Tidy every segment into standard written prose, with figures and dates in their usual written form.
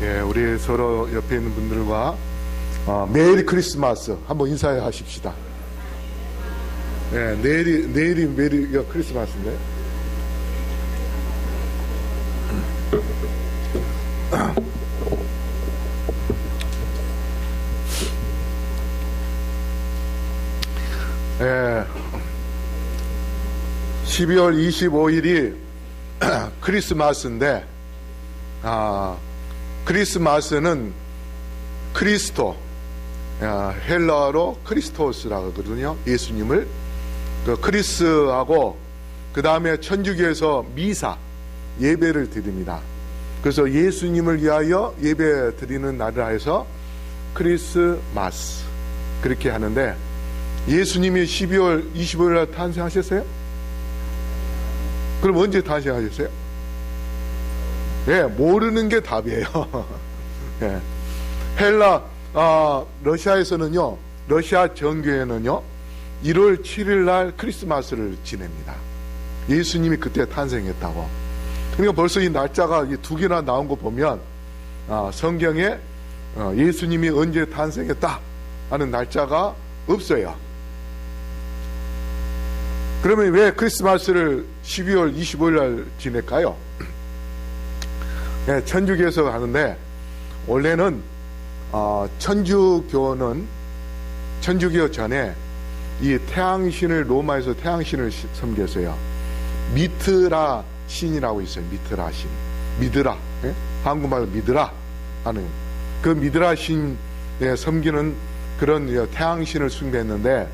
예, 우리 서로 옆에 있는 분들과 메리 크리스마스 한번 인사해 하십시다. 예, 내일이 메리 크리스마스인데. 예, 12월 25일이 크리스마스인데, 크리스마스는 크리스토, 헬라어로 크리스토스라고 하거든요. 예수님을. 그 크리스하고, 그 다음에 천주교에서 미사, 예배를 드립니다. 그래서 예수님을 위하여 예배 드리는 날을 해서 크리스마스. 그렇게 하는데, 예수님이 12월 25일 날 탄생하셨어요? 그럼 언제 탄생하셨어요? 예, 모르는 게 답이에요. 예. 러시아에서는요, 러시아 정교회는요, 1월 7일 날 크리스마스를 지냅니다. 예수님이 그때 탄생했다고. 그러니까 벌써 이 날짜가 두 개나 나온 거 보면, 성경에 예수님이 언제 탄생했다 하는 날짜가 없어요. 그러면 왜 크리스마스를 12월 25일 날 지낼까요? 네, 천주교에서 하는데, 원래는 천주교 전에 이 태양신을, 로마에서 태양신을 섬겼어요. 미트라 신이라고 있어요. 미트라 신, 미드라, 예? 한국말로 미드라 하는 그 미드라 신에 섬기는 그런 태양신을 숭배했는데,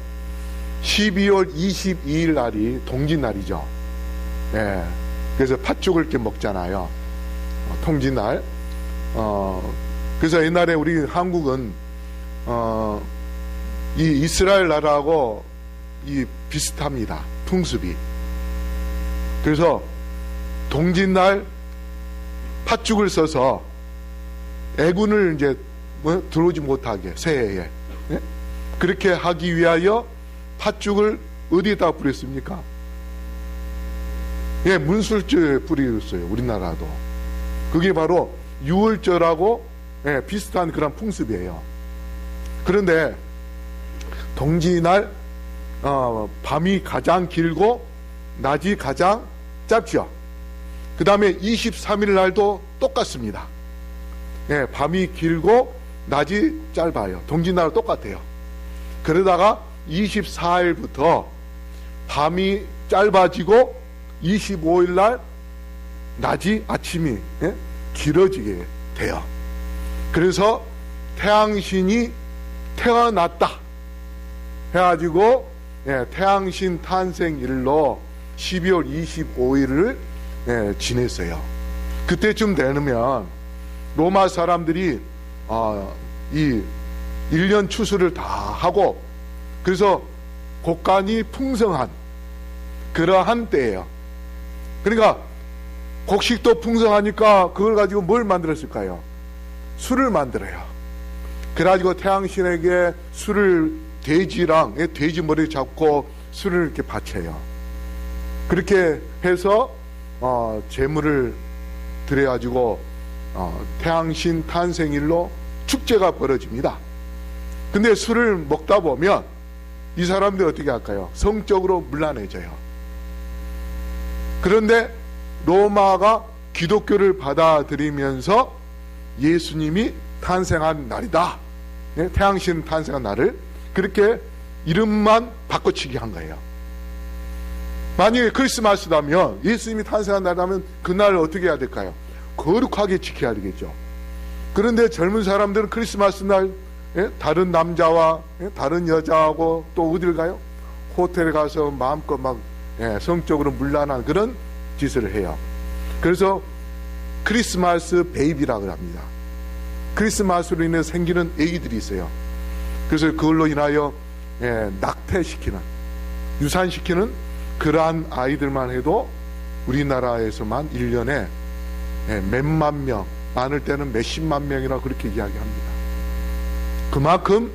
12월 22일 날이 동짓날이죠. 예. 그래서 팥죽을 이렇게 먹잖아요. 통짓날. 그래서 옛날에 우리 한국은, 이 이스라엘 나라하고 비슷합니다. 풍습이. 그래서 동짓날 팥죽을 써서 애군을 이제 들어오지 못하게, 새해에. 예? 그렇게 하기 위하여 팥죽을 어디에다 뿌렸습니까? 예, 문술주에 뿌렸어요. 우리나라도. 그게 바로 유월절하고 비슷한 그런 풍습이에요. 그런데 동짓날 밤이 가장 길고 낮이 가장 짧죠. 그 다음에 23일 날도 똑같습니다. 예, 밤이 길고 낮이 짧아요. 동짓날은 똑같아요. 그러다가 24일부터 밤이 짧아지고 25일 날 아침이 길어지게 돼요. 그래서 태양신이 태어났다 해가지고 태양신 탄생일로 12월 25일을 지냈어요. 그때쯤 되면 로마 사람들이 이 1년 추수를 다 하고, 그래서 곡간이 풍성한 그러한 때예요. 그러니까 곡식도 풍성하니까 그걸 가지고 뭘 만들었을까요? 술을 만들어요. 그래가지고 태양신에게 술을, 돼지 머리 잡고 술을 이렇게 바쳐요. 그렇게 해서 제물을 드려가지고 태양신 탄생일로 축제가 벌어집니다. 근데 술을 먹다 보면 이 사람들이 어떻게 할까요? 성적으로 문란해져요. 그런데 로마가 기독교를 받아들이면서 예수님이 탄생한 날이다. 태양신 탄생한 날을 그렇게 이름만 바꿔치기 한 거예요. 만약에 크리스마스라면, 예수님이 탄생한 날이라면 그날을 어떻게 해야 될까요? 거룩하게 지켜야 되겠죠. 그런데 젊은 사람들은 크리스마스 날 다른 남자와 다른 여자하고 또 어딜 가요? 호텔에 가서 마음껏 막 성적으로 문란한 그런 짓을 해요. 그래서 크리스마스 베이비라고 합니다. 크리스마스로 인해 생기는 애기들이 있어요. 그래서 그걸로 인하여 낙태시키는, 유산시키는 그러한 아이들만 해도 우리나라에서만 1년에 몇만 명, 많을 때는 몇십만 명이라고 그렇게 이야기합니다. 그만큼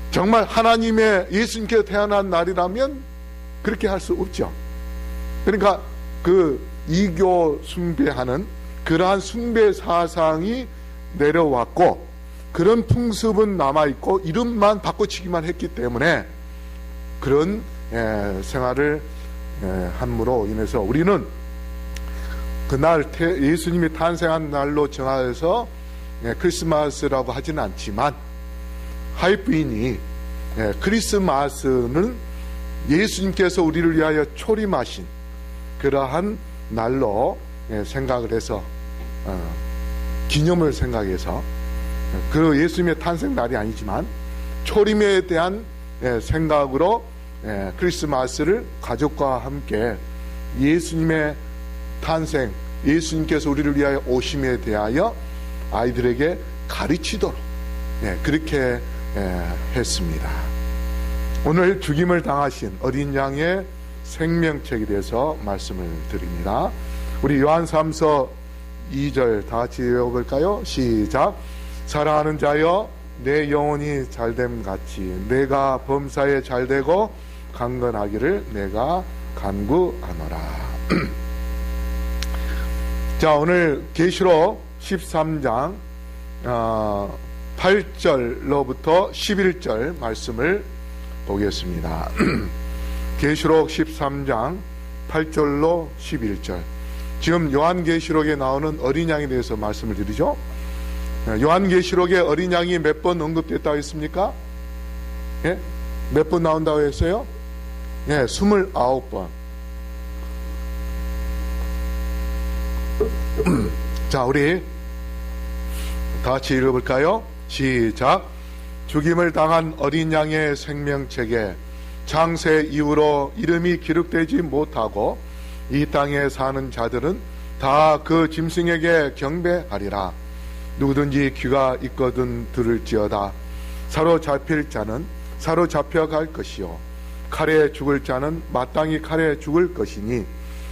정말 하나님의, 예수님께서 태어난 날이라면 그렇게 할 수 없죠. 그러니까 그 이교 숭배하는 그러한 숭배 사상이 내려왔고 그런 풍습은 남아있고 이름만 바꿔치기만 했기 때문에 그런 생활을 함으로 인해서 우리는 그날 예수님이 탄생한 날로 정하여서 크리스마스라고 하지는 않지만 하이프인이 크리스마스는 예수님께서 우리를 위하여 초림하신 그러한 날로 생각을 해서 기념을 생각해서 그 예수님의 탄생 날이 아니지만 초림에 대한 생각으로 크리스마스를 가족과 함께 예수님의 탄생, 예수님께서 우리를 위하여 오심에 대하여 아이들에게 가르치도록 그렇게 했습니다. 오늘 죽임을 당하신 어린 양의 생명책에 대해서 말씀을 드립니다. 우리 요한삼서 2절 다 같이 읽어볼까요? 시작. 사랑하는 자여 내 영혼이 잘됨 같이 내가 범사에 잘되고 강건하기를 내가 간구하노라. 자, 오늘 계시록 13장 8절로부터 11절 말씀을 보겠습니다. 계시록 13장 8절로 11절. 지금 요한계시록에 나오는 어린 양에 대해서 말씀을 드리죠. 요한계시록에 어린 양이 몇 번 언급됐다고 했습니까? 예? 몇 번 나온다고 했어요? 예, 29번. 자, 우리 다 같이 읽어볼까요? 시작. 죽임을 당한 어린 양의 생명책에 창세 이후로 이름이 기록되지 못하고 이 땅에 사는 자들은 다 그 짐승에게 경배하리라. 누구든지 귀가 있거든 들을지어다. 사로잡힐 자는 사로잡혀갈 것이요 칼에 죽을 자는 마땅히 칼에 죽을 것이니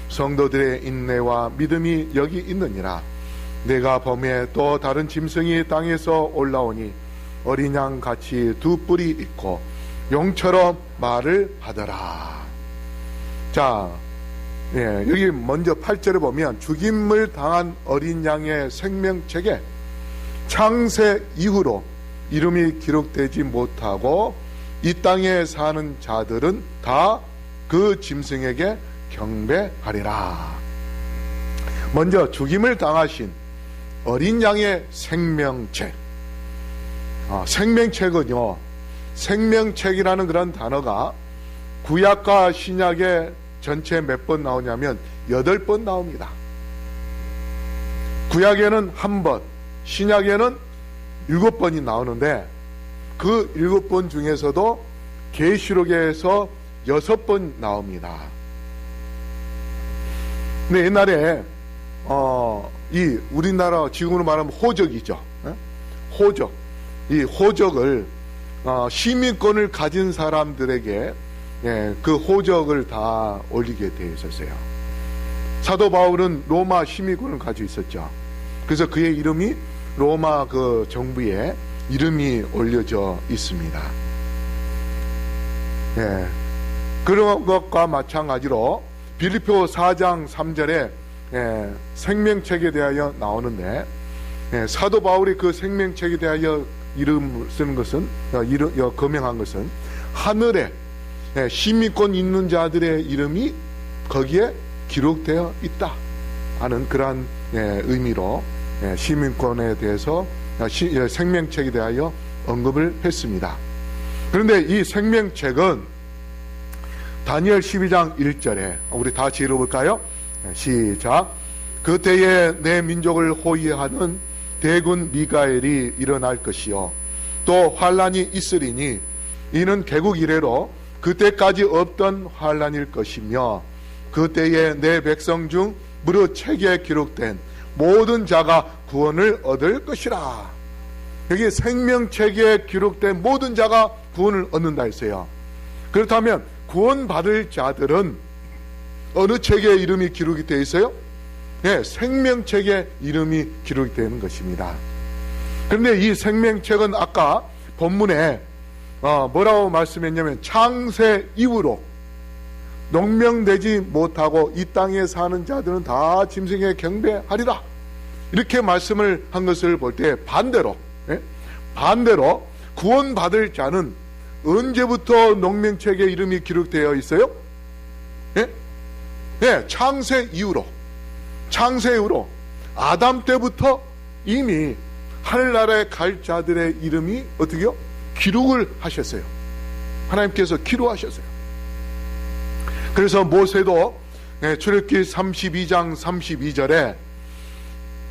성도들의 인내와 믿음이 여기 있느니라. 내가 범에 또 다른 짐승이 땅에서 올라오니 어린 양 같이 두 뿔이 있고 용처럼 말을 하더라. 자, 여기 먼저 8절에 보면 죽임을 당한 어린 양의 생명책에 창세 이후로 이름이 기록되지 못하고 이 땅에 사는 자들은 다 그 짐승에게 경배하리라. 먼저 죽임을 당하신 어린 양의 생명책. 생명책은요, 생명책이라는 그런 단어가 구약과 신약에 전체 몇 번 나오냐면 8번 나옵니다. 구약에는 1번, 신약에는 7번이 나오는데 그 7번 중에서도 계시록에서 6번 나옵니다. 근데 옛날에 이 우리나라 지금으로 말하면 호적이죠. 호적. 이 호적을 시민권을 가진 사람들에게 그 호적을 다 올리게 되어 있었어요. 사도 바울은 로마 시민권을 가지고 있었죠. 그래서 그의 이름이 로마 그 정부에 이름이 올려져 있습니다. 그런 것과 마찬가지로 빌립보 4장 3절에 생명책에 대하여 나오는데 사도 바울이 그 생명책에 대하여 이름을 쓰는 것은 거명한 것은 하늘에 시민권 있는 자들의 이름이 거기에 기록되어 있다 하는 그러한 의미로 시민권에 대해서 생명책에 대하여 언급을 했습니다. 그런데 이 생명책은 다니엘 12장 1절에 우리 다 같이 읽어볼까요? 시작. 그때에 내 민족을 호위하는 대군 미가엘이 일어날 것이요 또 환란이 있으리니 이는 개국 이래로 그때까지 없던 환란일 것이며 그때에 내 백성 중 무릇 책에 기록된 모든 자가 구원을 얻을 것이라. 여기 생명책에 기록된 모든 자가 구원을 얻는다 했어요. 그렇다면 구원받을 자들은 어느 책에 이름이 기록이 되어 있어요? 생명책에 이름이 기록이 되는 것입니다. 그런데 이 생명책은 아까 본문에 뭐라고 말씀했냐면 창세 이후로 농명되지 못하고 이 땅에 사는 자들은 다 짐승에 경배하리라. 이렇게 말씀을 한 것을 볼 때 반대로 구원받을 자는 언제부터 농명책에 이름이 기록되어 있어요? 창세 이후로 아담 때부터 이미 하늘나라에 갈 자들의 이름이 어떻게요? 기록을 하셨어요. 하나님께서 기록하셨어요. 그래서 모세도 출애굽기 32장 32절에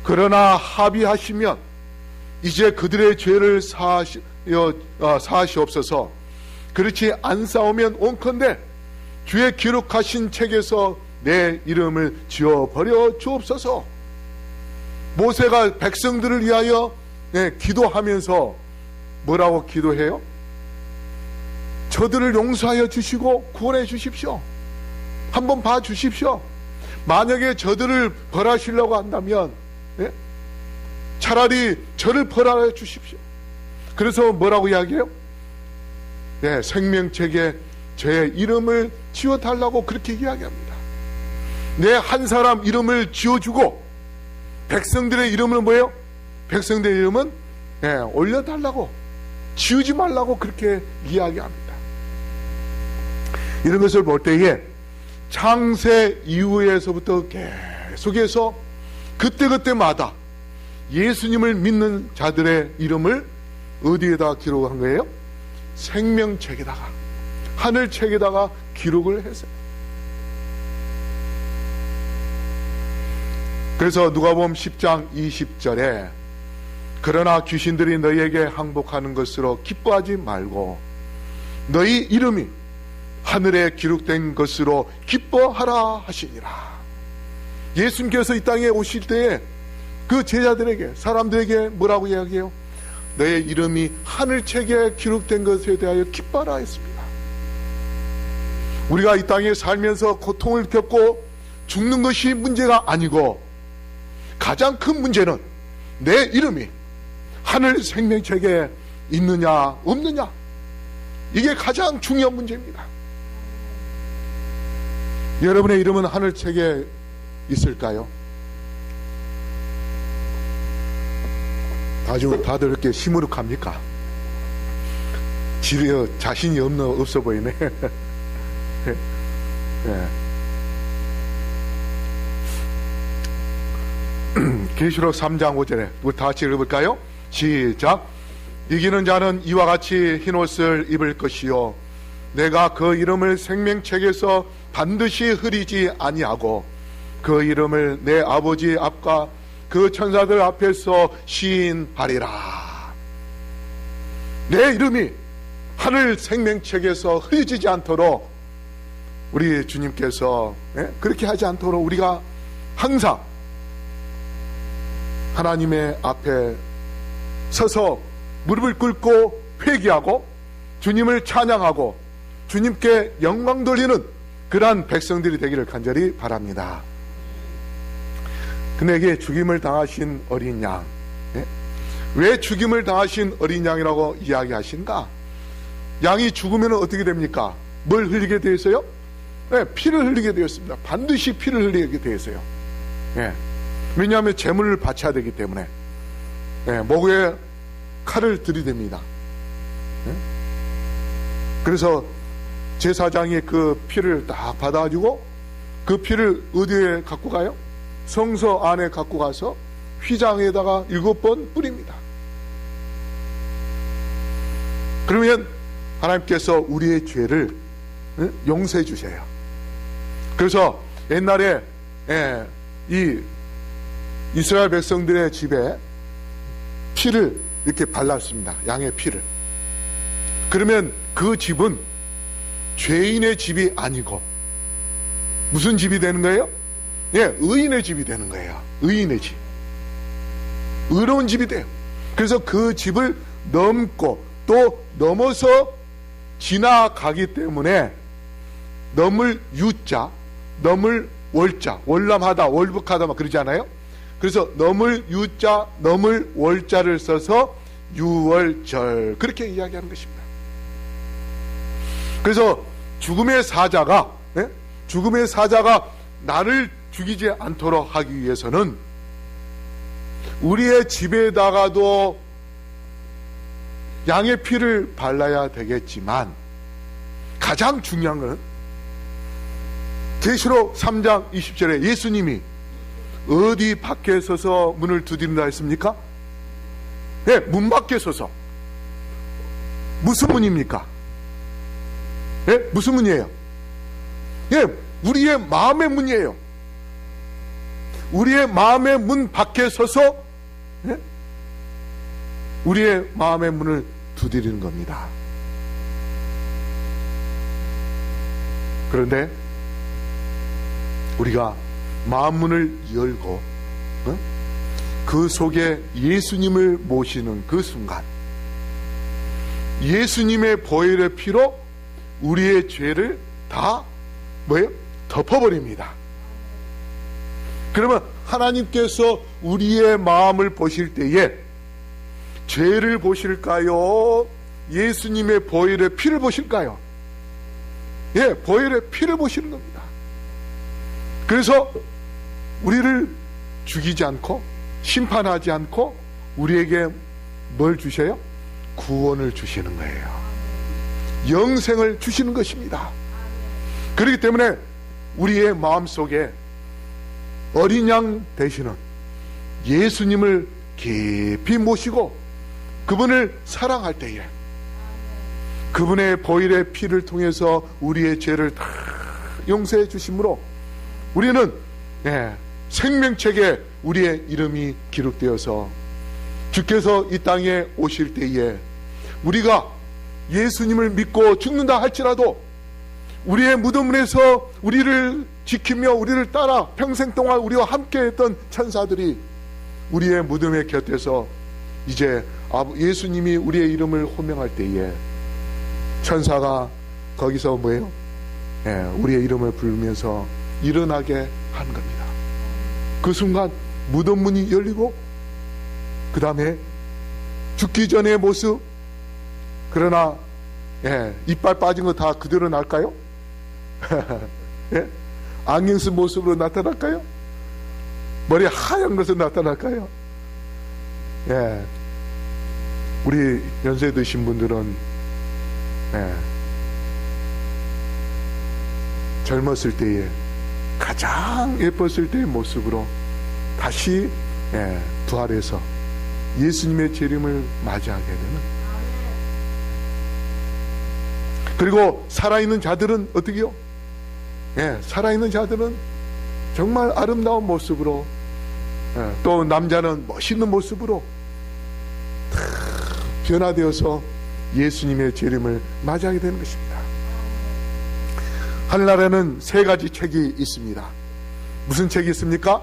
그러나 합의하시면 이제 그들의 죄를 사하시옵소서. 그렇지 않사오면 온컨대 주의 기록하신 책에서 내 이름을 지워버려 주옵소서. 모세가 백성들을 위하여 기도하면서 뭐라고 기도해요? 저들을 용서하여 주시고 구원해 주십시오. 한번 봐 주십시오. 만약에 저들을 벌하시려고 한다면 차라리 저를 벌하여 주십시오. 그래서 뭐라고 이야기해요? 생명책에 제 이름을 지워달라고 그렇게 이야기합니다. 내 한 사람 이름을 지워주고 백성들의 이름은 뭐예요? 백성들의 이름은 올려달라고, 지우지 말라고 그렇게 이야기합니다. 이런 것을 볼 때에 창세 이후에서부터 계속해서 그때그때마다 예수님을 믿는 자들의 이름을 어디에다 기록한 거예요? 생명책에다가, 하늘책에다가 기록을 했어요. 그래서 누가복음 10장 20절에 그러나 귀신들이 너희에게 항복하는 것으로 기뻐하지 말고 너희 이름이 하늘에 기록된 것으로 기뻐하라 하시니라. 예수님께서 이 땅에 오실 때에 그 제자들에게, 사람들에게 뭐라고 이야기해요? 너의 이름이 하늘책에 기록된 것에 대하여 기뻐하라 했습니다. 우리가 이 땅에 살면서 고통을 겪고 죽는 것이 문제가 아니고 가장 큰 문제는 내 이름이 하늘 생명책에 있느냐 없느냐, 이게 가장 중요한 문제입니다. 여러분의 이름은 하늘책에 있을까요? 다들 이렇게 시무룩합니까? 자신이 없어 보이네. 계시록 3장 5절에 우리 다 같이 읽어볼까요? 시작. 이기는 자는 이와 같이 흰옷을 입을 것이요 내가 그 이름을 생명책에서 반드시 흐리지 아니하고 그 이름을 내 아버지 앞과 그 천사들 앞에서 시인하리라. 내 이름이 하늘 생명책에서 흐려지지 않도록 우리 주님께서 그렇게 하지 않도록 우리가 항상 하나님의 앞에 서서 무릎을 꿇고 회개하고 주님을 찬양하고 주님께 영광 돌리는 그러한 백성들이 되기를 간절히 바랍니다. 그에게 죽임을 당하신 어린 양, 왜 죽임을 당하신 어린 양이라고 이야기하신가? 양이 죽으면 어떻게 됩니까? 뭘 흘리게 되어 있어요? 피를 흘리게 되었습니다. 반드시 피를 흘리게 되어 있어요. 왜냐하면 제물을 바쳐야 되기 때문에 목에 칼을 들이댑니다. 그래서 제사장이 그 피를 딱 받아가지고 그 피를 어디에 갖고 가요? 성소 안에 갖고 가서 휘장에다가 7번 뿌립니다. 그러면 하나님께서 우리의 죄를 용서해 주세요. 그래서 옛날에 이 이스라엘 백성들의 집에 피를 이렇게 발랐습니다. 양의 피를. 그러면 그 집은 죄인의 집이 아니고 무슨 집이 되는 거예요? 의인의 집이 되는 거예요. 의인의 집. 의로운 집이 돼요. 그래서 그 집을 넘고 또 넘어서 지나가기 때문에 넘을 유자, 넘을 월자, 월남하다, 월북하다 막 그러지 않아요? 그래서 넘을 유자, 넘을 월자를 써서 유월절 그렇게 이야기하는 것입니다. 그래서 죽음의 사자가 나를 죽이지 않도록 하기 위해서는 우리의 집에다가도 양의 피를 발라야 되겠지만 가장 중요한 것은 계시록 3장 20절에 예수님이 어디 밖에 서서 문을 두드린다 했습니까? 네, 문 밖에 서서. 무슨 문입니까? 네, 무슨 문이에요? 네, 우리의 마음의 문이에요. 우리의 마음의 문 밖에 서서 네? 우리의 마음의 문을 두드리는 겁니다. 그런데 우리가 마음 문을 열고 그 속에 예수님을 모시는 그 순간 예수님의 보혈의 피로 우리의 죄를 다 뭐예요? 덮어버립니다. 그러면 하나님께서 우리의 마음을 보실 때에 죄를 보실까요? 예수님의 보혈의 피를 보실까요? 예, 보혈의 피를 보시는 겁니다. 그래서 우리를 죽이지 않고 심판하지 않고 우리에게 뭘 주셔요? 구원을 주시는 거예요. 영생을 주시는 것입니다. 그렇기 때문에 우리의 마음속에 어린 양 되시는 예수님을 깊이 모시고 그분을 사랑할 때에 그분의 보혈의 피를 통해서 우리의 죄를 다 용서해 주심으로 우리는 생명책에 우리의 이름이 기록되어서 주께서 이 땅에 오실 때에 우리가 예수님을 믿고 죽는다 할지라도 우리의 무덤문에서 우리를 지키며 우리를 따라 평생 동안 우리와 함께했던 천사들이 우리의 무덤의 곁에서 이제 예수님이 우리의 이름을 호명할 때에 천사가 거기서 뭐예요? 우리의 이름을 부르면서 일어나게 하는 겁니다. 그 순간 무덤문이 열리고 그 다음에 죽기 전의 모습, 그러나 이빨 빠진 거 다 그대로 날까요? 안경 쓴 모습으로 나타날까요? 머리 하얀 것으로 나타날까요? 우리 연세 드신 분들은 젊었을 때에 가장 예뻤을 때의 모습으로 다시 부활해서 예수님의 재림을 맞이하게 되는. 그리고 살아있는 자들은 어떻게요? 살아있는 자들은 정말 아름다운 모습으로 또 남자는 멋있는 모습으로 다 변화되어서 예수님의 재림을 맞이하게 되는 것입니다. 하늘나라에는 세 가지 책이 있습니다. 무슨 책이 있습니까?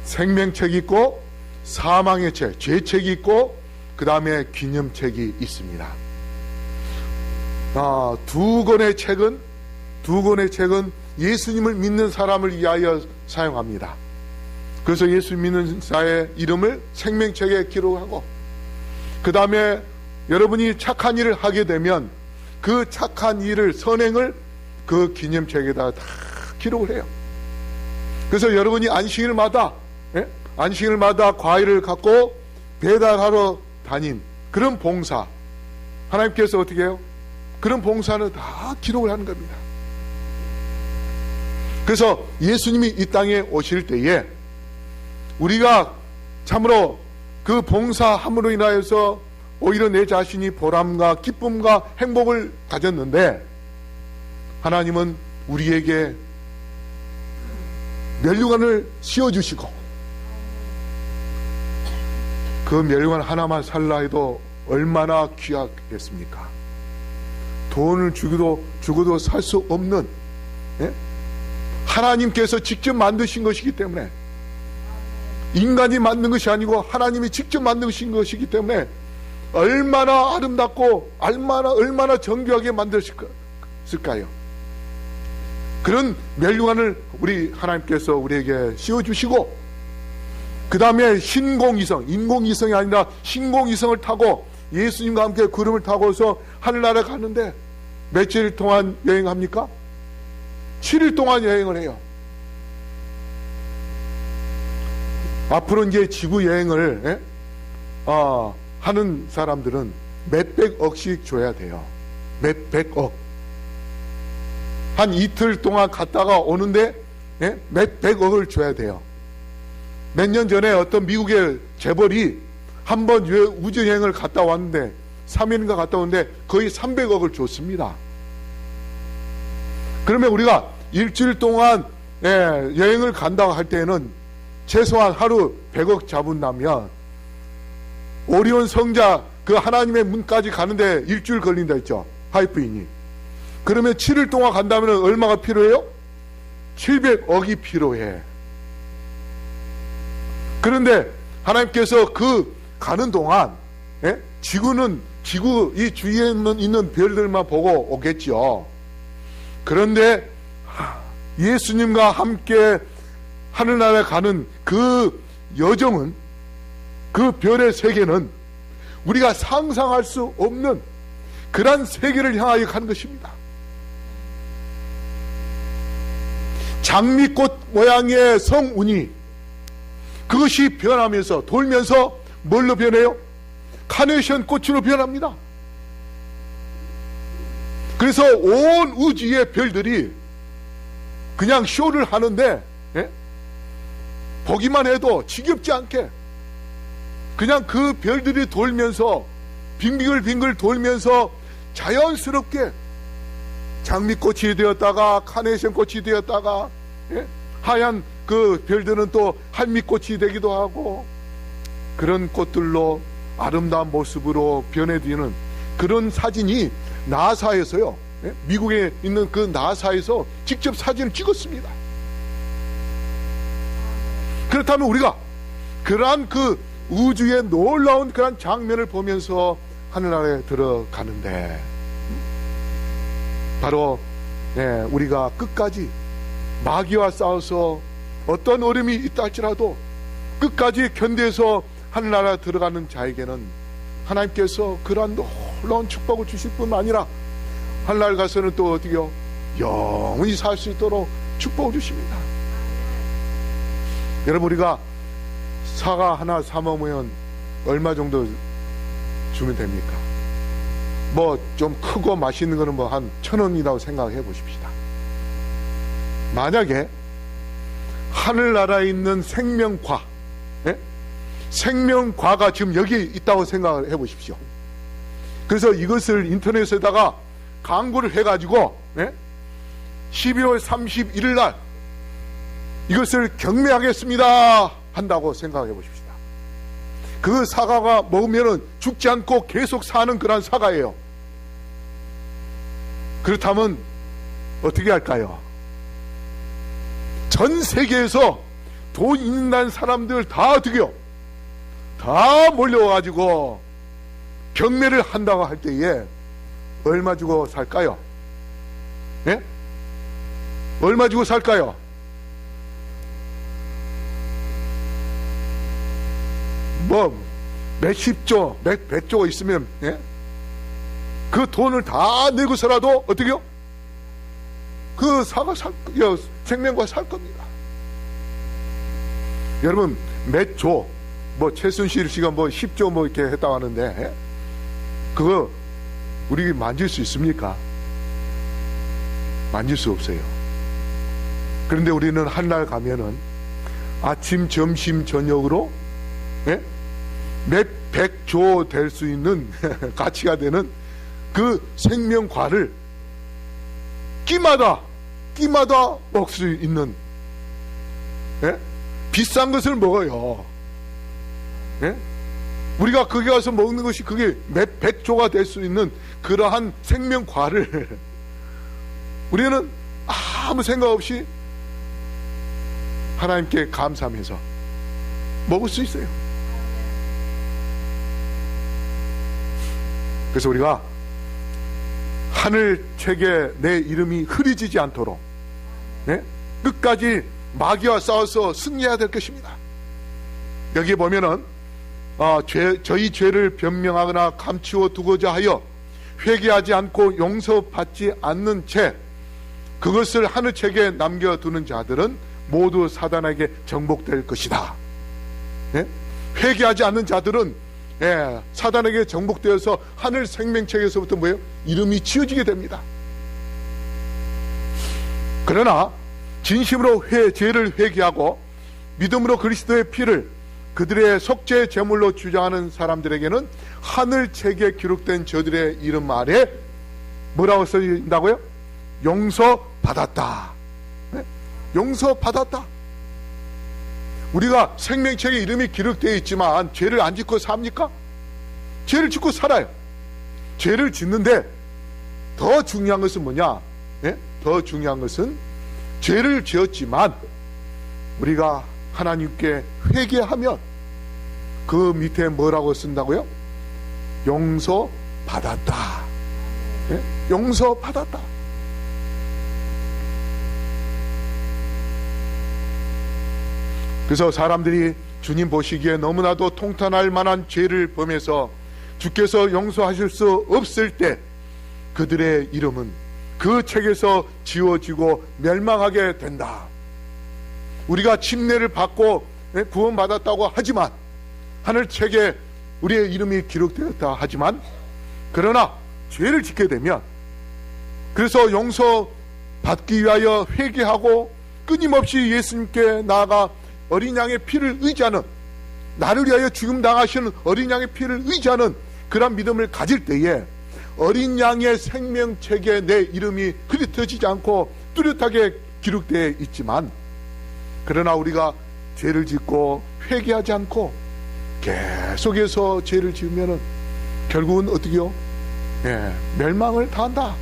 생명책이 있고 사망의 책, 죄책이 있고 그 다음에 기념책이 있습니다. 두 권의 책은 예수님을 믿는 사람을 위하여 사용합니다. 그래서 예수 믿는 자의 이름을 생명책에 기록하고 그 다음에 여러분이 착한 일을 하게 되면 그 착한 일을 선행을 그 기념책에다 다 기록을 해요. 그래서 여러분이 안식일마다 과일을 갖고 배달하러 다닌 그런 봉사, 하나님께서 어떻게 해요? 그런 봉사는 다 기록을 하는 겁니다. 그래서 예수님이 이 땅에 오실 때에 우리가 참으로 그 봉사함으로 인하여서 오히려 내 자신이 보람과 기쁨과 행복을 가졌는데 하나님은 우리에게 멸류관을 씌워주시고 그 멸류관 하나만 살라 해도 얼마나 귀하겠습니까? 돈을 주고도 살 수 없는 하나님께서 직접 만드신 것이기 때문에 인간이 만든 것이 아니고 하나님이 직접 만드신 것이기 때문에 얼마나 아름답고 얼마나 정교하게 만드셨을까요? 그런 멸류관을 우리 하나님께서 우리에게 씌워주시고 그 다음에 신공위성, 인공위성이 아니라 신공위성을 타고 예수님과 함께 구름을 타고서 하늘나라에 가는데 며칠 동안 여행합니까? 7일 동안 여행을 해요. 앞으로 이제 지구 여행을 하는 사람들은 몇백억씩 줘야 돼요. 몇백억. 한 이틀 동안 갔다가 오는데 몇백억을 줘야 돼요. 몇 년 전에 어떤 미국의 재벌이 한 번 우주여행을 갔다 왔는데 3일인가 갔다 왔는데 거의 300억을 줬습니다. 그러면 우리가 일주일 동안 여행을 간다고 할 때에는 최소한 하루 100억 잡은다면 오리온 성자 그 하나님의 문까지 가는데 일주일 걸린다 했죠. 파이프인이. 그러면 7일 동안 간다면 얼마가 필요해요? 700억이 필요해. 그런데 하나님께서 그 가는 동안 지구 이 주위에 있는 별들만 보고 오겠죠. 그런데 예수님과 함께 하늘나라에 가는 그 여정은, 그 별의 세계는 우리가 상상할 수 없는 그러한 세계를 향하여 가는 것입니다. 장미꽃 모양의 성운이 그것이 변하면서 돌면서 뭘로 변해요? 카네이션 꽃으로 변합니다. 그래서 온 우주의 별들이 그냥 쇼를 하는데 보기만 해도 지겹지 않게 그냥 그 별들이 돌면서 빙글빙글 돌면서 자연스럽게 장미꽃이 되었다가 카네이션 꽃이 되었다가 하얀 그 별들은 또 할미꽃이 되기도 하고 그런 꽃들로 아름다운 모습으로 변해지는 그런 사진이 나사에서요, 미국에 있는 그 나사에서 직접 사진을 찍었습니다. 그렇다면 우리가 그러한 그 우주의 놀라운 그러한 장면을 보면서 하늘나라에 들어가는데 바로 우리가 끝까지 마귀와 싸워서 어떤 어려움이 있다 할지라도 끝까지 견뎌서 하늘나라에 들어가는 자에게는 하나님께서 그러한 놀라운 축복을 주실 뿐만 아니라 하늘나라 가서는 또 어떻게요? 영원히 살 수 있도록 축복을 주십니다. 여러분, 우리가 사과 하나 사 먹으면 얼마 정도 주면 됩니까? 뭐 좀 크고 맛있는 거는 뭐 한 1,000원이라고 생각해 보십시다. 만약에 하늘나라에 있는 생명과 생명과가 지금 여기 있다고 생각을 해 보십시오. 그래서 이것을 인터넷에다가 광고를 해가지고 12월 31일 날 이것을 경매하겠습니다 한다고 생각해 보십시다. 그 사과가 먹으면 죽지 않고 계속 사는 그런 사과예요. 그렇다면 어떻게 할까요? 전 세계에서 돈 있는 사람들 다 어떻게요? 다 몰려와가지고 경매를 한다고 할 때에 얼마 주고 살까요? 얼마 주고 살까요? 뭐 몇십조, 몇백조가 있으면 그 돈을 다 내고서라도 어떻게요? 그 사과 생명과 살 겁니다. 여러분, 몇 조, 뭐 최순실 씨가 뭐 10조 뭐 이렇게 했다고 하는데 그거 우리 만질 수 있습니까? 만질 수 없어요. 그런데 우리는 한날 가면은 아침, 점심, 저녁으로 몇 백조 될 수 있는 가치가 되는 그 생명과를 끼마다 먹을 수 있는 비싼 것을 먹어요. 우리가 거기 가서 먹는 것이 그게 몇 백조가 될 수 있는 그러한 생명과를 우리는 아무 생각 없이 하나님께 감사하면서 먹을 수 있어요. 그래서 우리가 하늘 책에 내 이름이 흐려지지 않도록 끝까지 마귀와 싸워서 승리해야 될 것입니다. 여기 보면은 저희 죄를 변명하거나 감추어 두고자 하여 회개하지 않고 용서받지 않는 채 그것을 하늘책에 남겨두는 자들은 모두 사단에게 정복될 것이다. 회개하지 않는 자들은 사단에게 정복되어서 하늘 생명책에서부터 뭐예요? 이름이 지워지게 됩니다. 그러나 진심으로 죄를 회개하고 믿음으로 그리스도의 피를 그들의 속죄 제물로 주장하는 사람들에게는 하늘책에 기록된 저들의 이름 아래 뭐라고 써진다고요? 용서받았다. 용서받았다. 우리가 생명책에 이름이 기록되어 있지만 죄를 안 짓고 삽니까? 죄를 짓고 살아요. 죄를 짓는데 더 중요한 것은 뭐냐? 더 중요한 것은 죄를 지었지만 우리가 하나님께 회개하면 그 밑에 뭐라고 쓴다고요? 용서받았다. 용서받았다. 그래서 사람들이 주님 보시기에 너무나도 통탄할 만한 죄를 범해서 주께서 용서하실 수 없을 때 그들의 이름은 그 책에서 지워지고 멸망하게 된다. 우리가 침례를 받고 구원받았다고 하지만 하늘책에 우리의 이름이 기록되었다 하지만 그러나 죄를 짓게 되면 그래서 용서받기 위하여 회개하고 끊임없이 예수님께 나아가 어린 양의 피를 의지하는, 나를 위하여 죽임당하시는 어린 양의 피를 의지하는 그런 믿음을 가질 때에 어린 양의 생명책에 내 이름이 흐릿해지지 않고 뚜렷하게 기록되어 있지만 그러나 우리가 죄를 짓고 회개하지 않고 계속해서 죄를 지으면 결국은 어떻게요? 멸망을 당한다.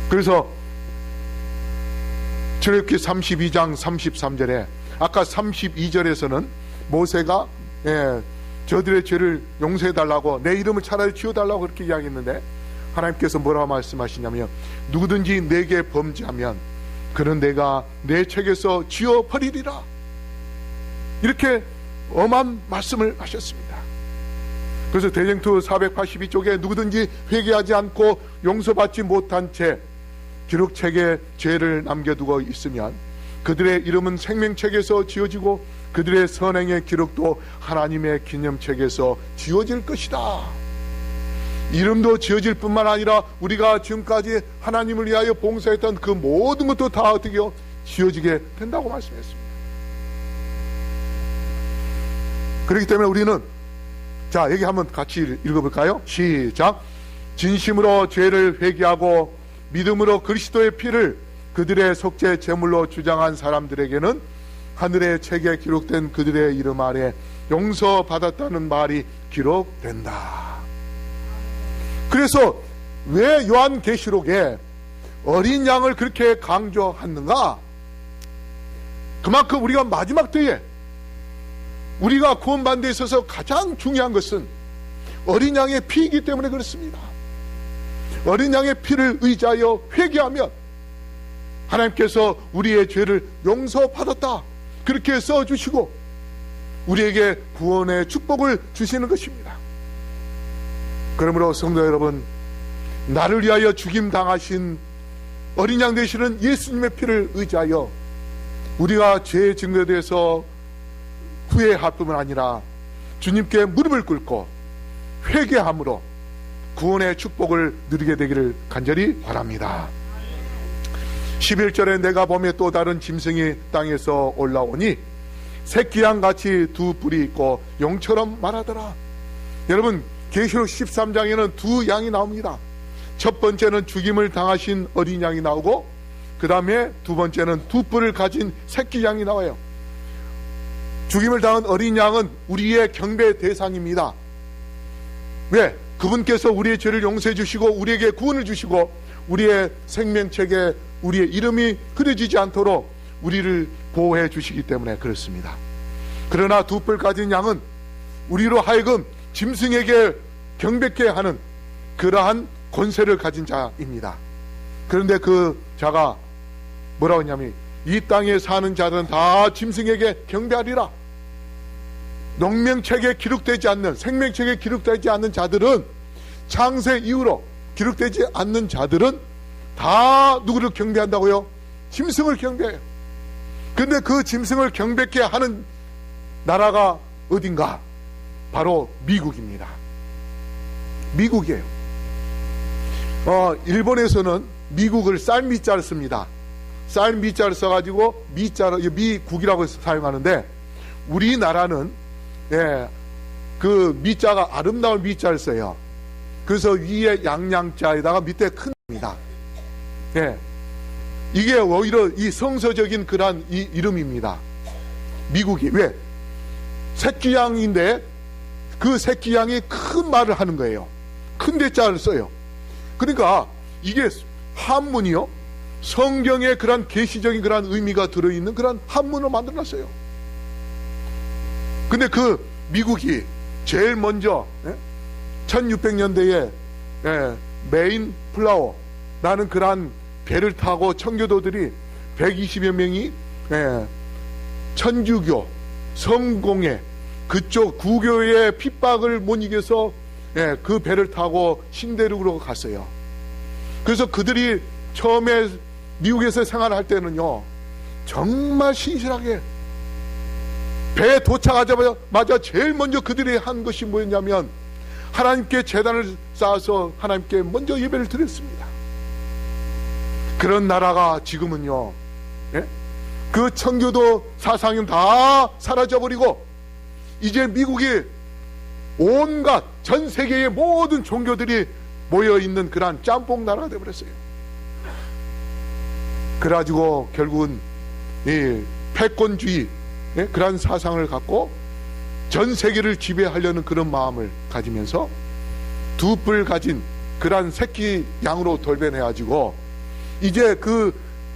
그래서 출애굽기 32장 33절에 아까 32절에서는 모세가 저들의 죄를 용서해달라고 내 이름을 차라리 지워달라고 그렇게 이야기했는데 하나님께서 뭐라고 말씀하시냐면 누구든지 내게 범죄하면 그는 내가 내 책에서 지워버리리라. 이렇게 엄한 말씀을 하셨습니다. 그래서 대쟁투 482쪽에 누구든지 회개하지 않고 용서받지 못한 채 기록책에 죄를 남겨두고 있으면 그들의 이름은 생명책에서 지워지고 그들의 선행의 기록도 하나님의 기념책에서 지워질 것이다. 이름도 지워질 뿐만 아니라 우리가 지금까지 하나님을 위하여 봉사했던 그 모든 것도 다 어떻게요? 지워지게 된다고 말씀했습니다. 그렇기 때문에 우리는 자, 여기 한번 같이 읽어볼까요? 시작. 진심으로 죄를 회개하고 믿음으로 그리스도의 피를 그들의 속죄 제물로 주장한 사람들에게는 하늘의 책에 기록된 그들의 이름 아래 용서받았다는 말이 기록된다. 그래서 왜 요한계시록에 어린 양을 그렇게 강조하는가? 그만큼 우리가 마지막 때에 우리가 구원받는 데 있어서 가장 중요한 것은 어린 양의 피이기 때문에 그렇습니다. 어린 양의 피를 의지하여 회개하면 하나님께서 우리의 죄를 용서받았다 그렇게 써주시고 우리에게 구원의 축복을 주시는 것입니다. 그러므로 성도 여러분, 나를 위하여 죽임당하신 어린 양 되시는 예수님의 피를 의지하여 우리가 죄의 증거에 대해서 후회할 뿐만 아니라 주님께 무릎을 꿇고 회개함으로 구원의 축복을 누리게 되기를 간절히 바랍니다. 11절에 내가 보매 또 다른 짐승이 땅에서 올라오니 새끼양같이 두 뿔이 있고 용처럼 말하더라. 여러분, 계시록 13장에는 두 양이 나옵니다. 첫 번째는 죽임을 당하신 어린 양이 나오고 그 다음에 두 번째는 두 뿔을 가진 새끼 양이 나와요. 죽임을 당한 어린 양은 우리의 경배 대상입니다. 왜? 그분께서 우리의 죄를 용서해 주시고 우리에게 구원을 주시고 우리의 생명책에 우리의 이름이 흐려지지 않도록 우리를 보호해 주시기 때문에 그렇습니다. 그러나 두 뿔 가진 양은 우리로 하여금 짐승에게 경배케 하는 그러한 권세를 가진 자입니다. 그런데 그 자가 뭐라고 했냐면 이 땅에 사는 자들은 다 짐승에게 경배하리라. 농명책에 기록되지 않는, 생명책에 기록되지 않는 자들은, 창세 이후로 기록되지 않는 자들은 다 누구를 경배한다고요? 짐승을 경배해요. 그런데 그 짐승을 경배케 하는 나라가 어딘가? 바로 미국입니다. 미국이에요. 일본에서는 미국을 쌀미자를 씁니다. 쌀미자를 써가지고 미국이라고 사용하는데, 우리나라는 그 미자가 아름다운 미자를 써요. 그래서 위에 양양자에다가 밑에 큰 입니다. 이게 오히려 이 성서적인 그런 이 이름입니다. 미국이. 왜? 새끼양인데 그 새끼양이 큰 말을 하는 거예요. 큰 대자를 써요. 그러니까 이게 한문이요, 성경에 그런 계시적인 그런 의미가 들어있는 그런 한문을 만들어놨어요. 근데 그 미국이 제일 먼저 1600년대에 메인 플라워라는 그런 배를 타고 청교도들이 120여 명이 천주교 성공회 그쪽 구교의 핍박을 못 이겨서 그 배를 타고 신대륙으로 갔어요. 그래서 그들이 처음에 미국에서 생활할 때는요, 정말 신실하게 배에 도착하자마자 제일 먼저 그들이 한 것이 뭐였냐면, 하나님께 제단을 쌓아서 하나님께 먼저 예배를 드렸습니다. 그런 나라가 지금은요, 그 청교도 사상은 다 사라져버리고 이제 미국이 온갖 전 세계의 모든 종교들이 모여있는 그러한 짬뽕 나라가 되어버렸어요. 그래가지고 결국은 이 패권주의 그런 사상을 갖고 전 세계를 지배하려는 그런 마음을 가지면서 두 뿔 가진 그러한 새끼 양으로 돌변해가지고 이제 그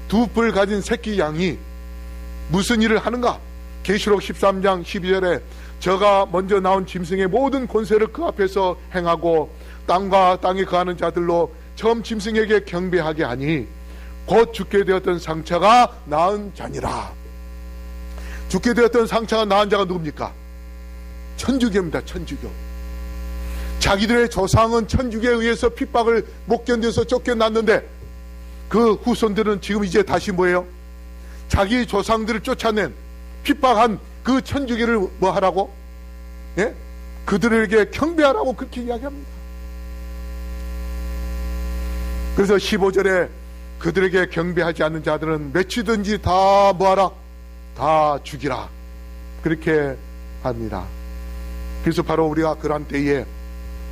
두 뿔 가진 새끼 양이 무슨 일을 하는가? 계시록 13장 12절에 저가 먼저 나온 짐승의 모든 권세를 그 앞에서 행하고 땅과 땅에 거하는 자들로 처음 짐승에게 경배하게 하니 곧 죽게 되었던 상처가 나은 자니라. 죽게 되었던 상처가 나은 자가 누굽니까? 천주교입니다. 천주교. 자기들의 조상은 천주교에 의해서 핍박을 못 견뎌서 쫓겨났는데 그 후손들은 지금 이제 다시 뭐예요? 자기 조상들을 쫓아낸 핍박한 그 천주교를 뭐 하라고? 그들에게 경배하라고 그렇게 이야기합니다. 그래서 15절에 그들에게 경배하지 않는 자들은 맺히든지 다 뭐하라? 다 죽이라. 그렇게 합니다. 그래서 바로 우리가 그러한 때에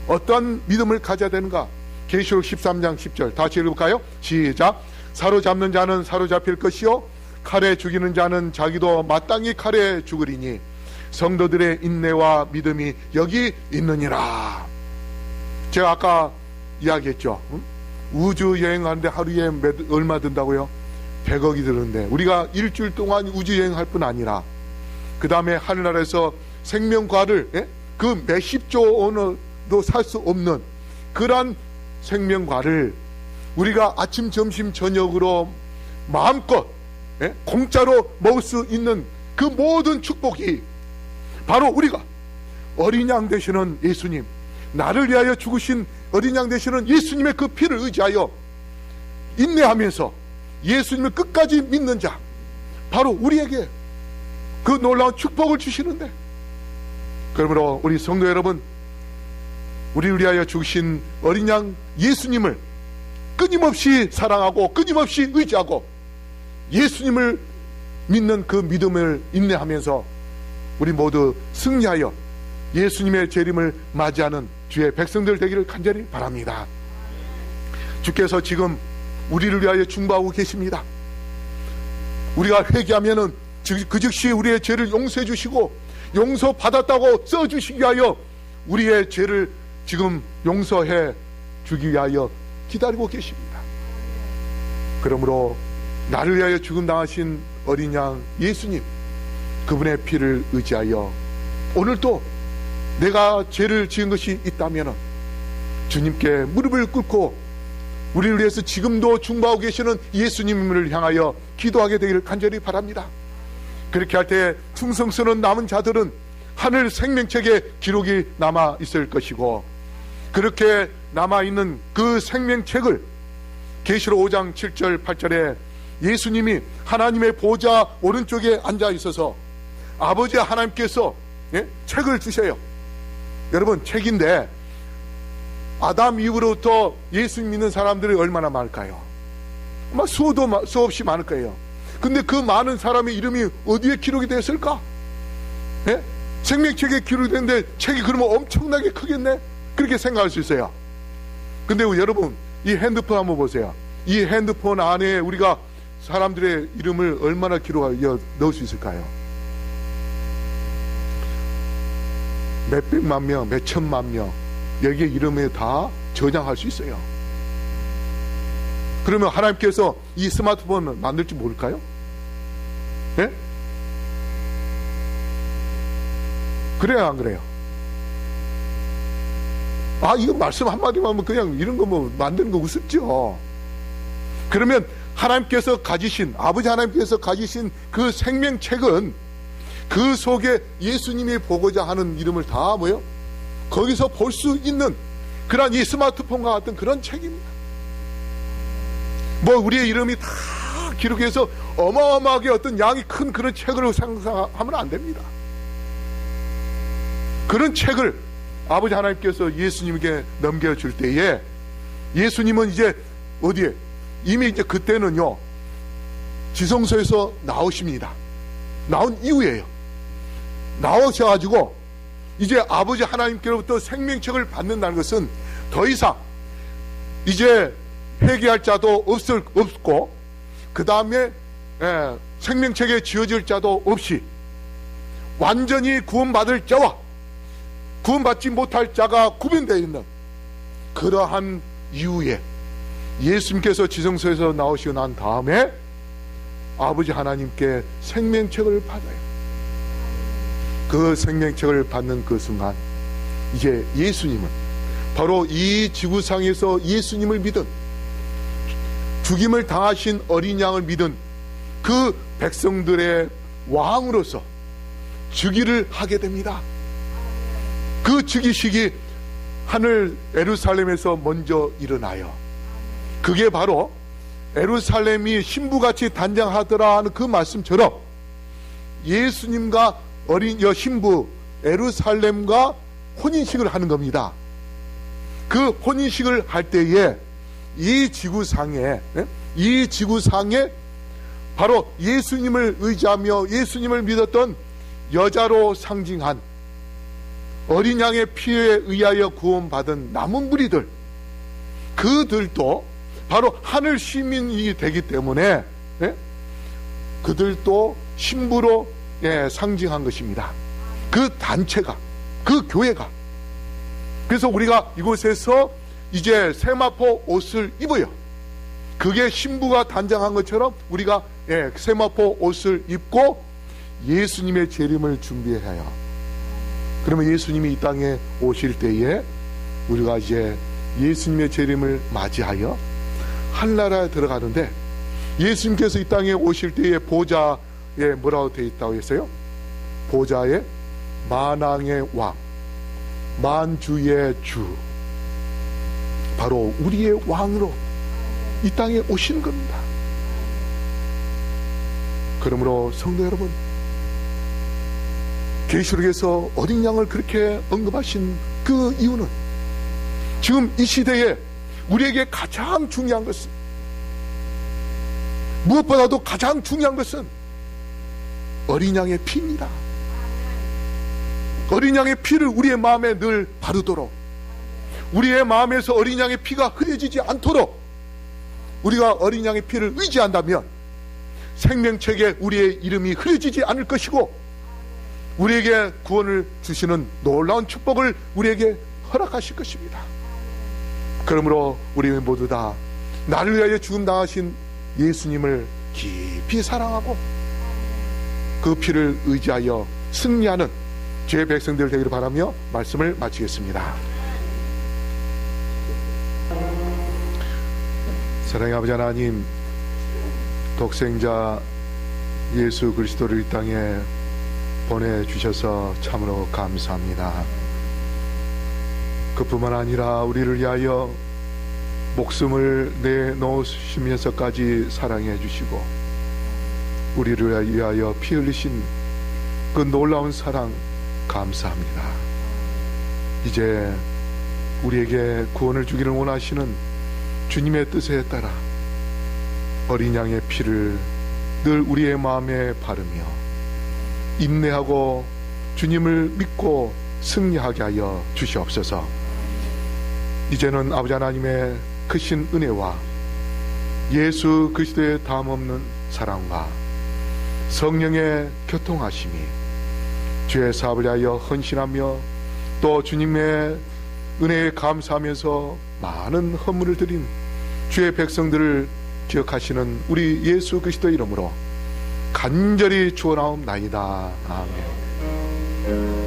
어떤 믿음을 가져야 되는가? 계시록 13장 10절 다시 읽어볼까요? 시작. 사로잡는 자는 사로잡힐 것이요 칼에 죽이는 자는 자기도 마땅히 칼에 죽으리니 성도들의 인내와 믿음이 여기 있느니라. 제가 아까 이야기했죠. 우주 여행하는데 하루에 얼마 든다고요? 100억이 드는데 우리가 일주일 동안 우주 여행할 뿐 아니라 그 다음에 하늘나라에서 생명과를 그 몇십조 원도 살 수 없는 그러한 생명과를 우리가 아침 점심 저녁으로 마음껏 공짜로 먹을 수 있는 그 모든 축복이 바로 우리가 어린 양 되시는 예수님, 나를 위하여 죽으신 어린 양 되시는 예수님의 그 피를 의지하여 인내하면서 예수님을 끝까지 믿는 자, 바로 우리에게 그 놀라운 축복을 주시는데, 그러므로 우리 성도 여러분, 우리를 위하여 죽으신 어린 양 예수님을 끊임없이 사랑하고 끊임없이 의지하고 예수님을 믿는 그 믿음을 인내하면서 우리 모두 승리하여 예수님의 재림을 맞이하는 주의 백성들 되기를 간절히 바랍니다. 주께서 지금 우리를 위하여 중보하고 계십니다. 우리가 회개하면은 그 즉시 우리의 죄를 용서해 주시고 용서받았다고 써주시기 위하여 우리의 죄를 지금 용서해 주기 위하여 기다리고 계십니다. 그러므로 나를 위하여 죽음 당하신 어린 양 예수님, 그분의 피를 의지하여 오늘도 내가 죄를 지은 것이 있다면 주님께 무릎을 꿇고 우리를 위해서 지금도 중보하고 계시는 예수님을 향하여 기도하게 되기를 간절히 바랍니다. 그렇게 할 때 충성스러운 남은 자들은 하늘 생명책에 기록이 남아 있을 것이고, 그렇게 남아있는 그 생명책을 계시록 5장 7절 8절에 예수님이 하나님의 보좌 오른쪽에 앉아 있어서 아버지 하나님께서 책을 주셔요. 여러분, 책인데 아담 이후로부터 예수 믿는 사람들이 얼마나 많을까요? 아마 수없이 많을 거예요. 근데 그 많은 사람의 이름이 어디에 기록이 됐을까? 생명책에 기록이 됐는데 책이 그러면 엄청나게 크겠네? 그렇게 생각할 수 있어요. 근데 여러분, 이 핸드폰 한번 보세요. 이 핸드폰 안에 우리가 사람들의 이름을 얼마나 기록하여 넣을 수 있을까요? 몇백만 명, 몇천만 명, 여기에 이름에 다 저장할 수 있어요. 그러면 하나님께서 이 스마트폰을 만들지 모를까요? 예? 그래요, 안 그래요? 이거 말씀 한마디만 하면 그냥 이런 거 뭐 만드는 거 우습죠. 그러면 하나님께서 가지신, 아버지 하나님께서 가지신 그 생명책은 그 속에 예수님이 보고자 하는 이름을 다 거기서 볼 수 있는 그런 이 스마트폰과 같은 그런 책입니다. 우리의 이름이 다 기록해서 어마어마하게 어떤 양이 큰 그런 책으로 상상하면 안 됩니다. 그런 책을 아버지 하나님께서 예수님에게 넘겨줄 때에 예수님은 이제 어디에? 이미 이제 그때는요, 지성소에서 나오십니다. 나온 이후에요. 나오셔가지고 이제 아버지 하나님께로부터 생명책을 받는다는 것은 더 이상 이제 회개할 자도 없고, 그 다음에 생명책에 지어질 자도 없이 완전히 구원받을 자와 구원받지 못할 자가 구분되어 있는 그러한 이후에 예수님께서 지성소에서 나오시고 난 다음에 아버지 하나님께 생명책을 받아요. 그 생명책을 받는 그 순간 이제 예수님은 바로 이 지구상에서 예수님을 믿은, 죽임을 당하신 어린 양을 믿은 그 백성들의 왕으로서 즉위를 하게 됩니다. 그 즉위식이 하늘 예루살렘에서 먼저 일어나요. 그게 바로 예루살렘이 신부같이 단장하더라 하는 그 말씀처럼 예수님과 어린 신부 예루살렘과 혼인식을 하는 겁니다. 그 혼인식을 할 때에 이 지구상에 바로 예수님을 의지하며 예수님을 믿었던 여자로 상징한 어린 양의 피에 의하여 구원받은 남은 무리들, 그들도 바로 하늘 시민이 되기 때문에 그들도 신부로 상징한 것입니다. 그 단체가, 그 교회가. 그래서 우리가 이곳에서 이제 세마포 옷을 입어요. 그게 신부가 단장한 것처럼 우리가 세마포 옷을 입고 예수님의 재림을 준비해요. 그러면 예수님이 이 땅에 오실 때에 우리가 이제 예수님의 재림을 맞이하여 한나라에 들어가는데, 예수님께서 이 땅에 오실 때에 보좌에 뭐라고 되어 있다고 했어요? 보좌에 만왕의 왕, 만주의 주, 바로 우리의 왕으로 이 땅에 오시는 겁니다. 그러므로 성도 여러분, 계시록에서 어린 양을 그렇게 언급하신 그 이유는 지금 이 시대에 우리에게 가장 중요한 것은, 무엇보다도 가장 중요한 것은 어린 양의 피입니다. 어린 양의 피를 우리의 마음에 늘 바르도록, 우리의 마음에서 어린 양의 피가 흐려지지 않도록 우리가 어린 양의 피를 의지한다면 생명책에 우리의 이름이 흐려지지 않을 것이고, 우리에게 구원을 주시는 놀라운 축복을 우리에게 허락하실 것입니다. 그러므로 우리 모두 다 나를 위하여 죽음 당하신 예수님을 깊이 사랑하고 그 피를 의지하여 승리하는 주의 백성들 되기를 바라며 말씀을 마치겠습니다. 사랑의 아버지 하나님, 독생자 예수 그리스도를 이 땅에 보내주셔서 참으로 감사합니다. 그뿐만 아니라 우리를 위하여 목숨을 내놓으시면서까지 사랑해 주시고 우리를 위하여 피 흘리신 그 놀라운 사랑 감사합니다. 이제 우리에게 구원을 주기를 원하시는 주님의 뜻에 따라 어린 양의 피를 늘 우리의 마음에 바르며 인내하고 주님을 믿고 승리하게 하여 주시옵소서. 이제는 아버지 하나님의 크신 은혜와 예수 그리스도의 다함없는 사랑과 성령의 교통하심이 주의 사업을 위하여 헌신하며 또 주님의 은혜에 감사하면서 많은 헌물을 드린 주의 백성들을 기억하시는 우리 예수 그리스도의 이름으로 간절히 축원하옵나이다. 아멘.